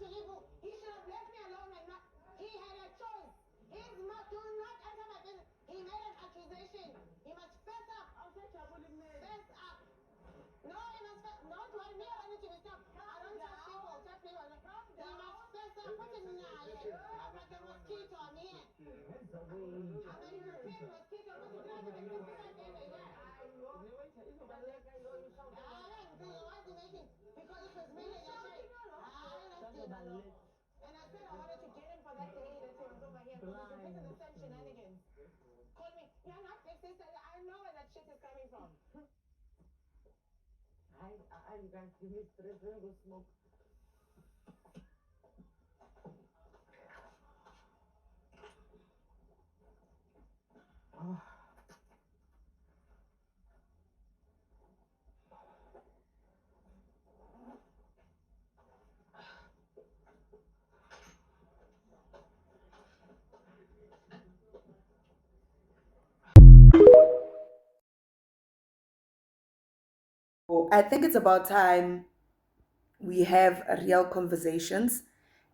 to leave. He should have left me alone and not. He had a choice. He's not, do not enter my business. He made an accusation. He must fess up. Fess up. No, he must fess. Don't worry, me, I need to be stopped. I don't touch people. Touch people. He must fess up. Put it in there. I'm like a mosquito. I'm here. I'm a European mosquito. What's it like? It's a because it was me and I said I wanted to get him for that day that he was over here because he's repeating the same shenanigans. Call me, you're not this, I know where that shit is coming from. You guys give me stress, let me go smoke. I think it's about time we have real conversations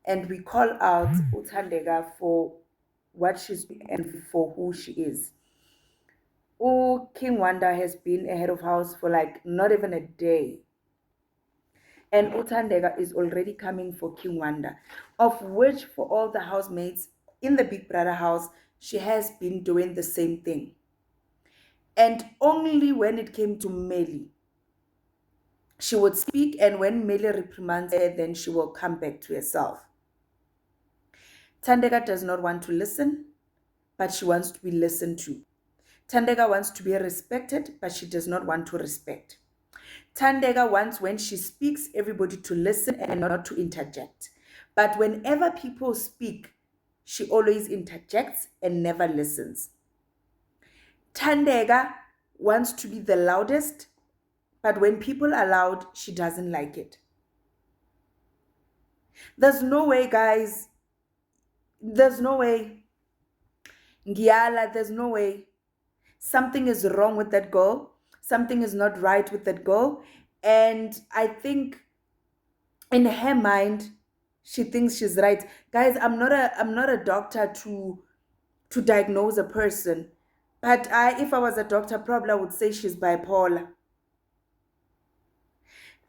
and we call out Thandeka for what she's doing and for who she is. Oh, King Wanda has been a head of house for like not even a day. And Thandeka is already coming for King Wanda, of which for all the housemates in the Big Brother house, she has been doing the same thing. And only when it came to Melly, she would speak, and when Melly reprimands her, then she will come back to herself. Thandeka does not want to listen, but she wants to be listened to. Thandeka wants to be respected, but she does not want to respect. Thandeka wants, when she speaks, everybody to listen and not to interject. But whenever people speak, she always interjects and never listens. Thandeka wants to be the loudest, but when people are loud, she doesn't like it. There's no way, guys. There's no way. Ngiala, there's no way. Something is wrong with that girl. Something is not right with that girl. And I think in her mind, she thinks she's right. Guys, I'm not a doctor to diagnose a person. But if I was a doctor, probably I would say she's bipolar.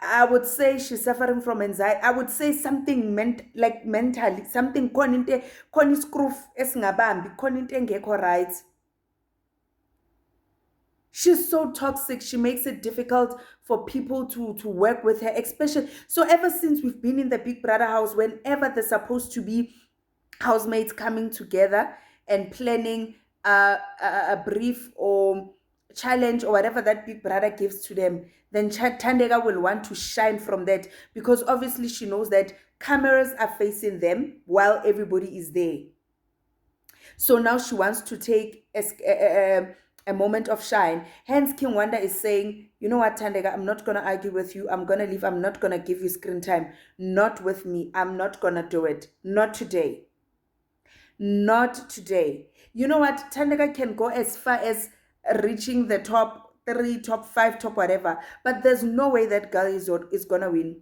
I would say she's suffering from anxiety. I would say something mentally, something khona scroof esingabambi, khona into engekho right. She's so toxic. She makes it difficult for people to work with her, especially. So ever since we've been in the Big Brother house, whenever there's supposed to be housemates coming together and planning a brief or challenge or whatever that Big Brother gives to them, then Thandeka will want to shine from that, because obviously she knows that cameras are facing them while everybody is there. So now she wants to take a moment of shine. Hence, King Wanda is saying, you know what, Thandeka, I'm not going to argue with you. I'm going to leave. I'm not going to give you screen time. Not with me. I'm not going to do it. Not today. Not today. You know what? Thandeka can go as far as reaching the top 3, top 5, top whatever. But there's no way that girl is going to win.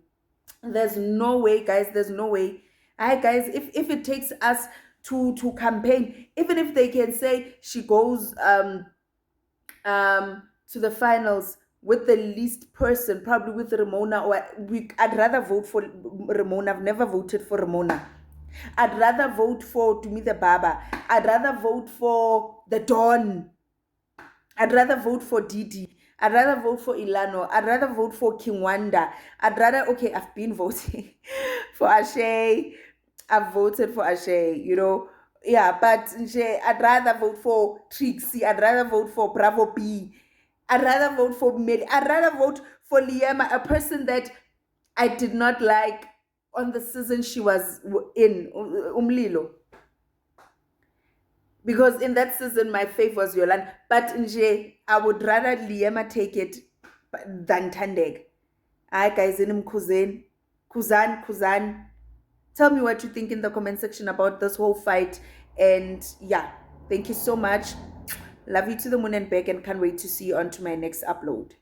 There's no way, guys. There's no way. Hi, guys. If it takes us to campaign, even if they can say she goes to the finals with the least person, probably with Ramona, or I'd rather vote for Ramona. I've never voted for Ramona. I'd rather vote for Tumi the Baba. I'd rather vote for the Dawn. I'd rather vote for Didi. I'd rather vote for Ilano. I'd rather vote for King Wanda. Okay, I've been voting for Ashay. I've voted for Ashay, you know. Yeah, but I'd rather vote for Trixie. I'd rather vote for Bravo B. I'd rather vote for Medi. I'd rather vote for Liema, a person that I did not like on the season she was in, Umlilo. Because in that season, my fave was Yolanda. But I would rather Liema take it than Thandeka. Hi guys, in Kuzan. Tell me what you think in the comment section about this whole fight. And yeah, thank you so much. Love you to the moon and back, and can't wait to see you on to my next upload.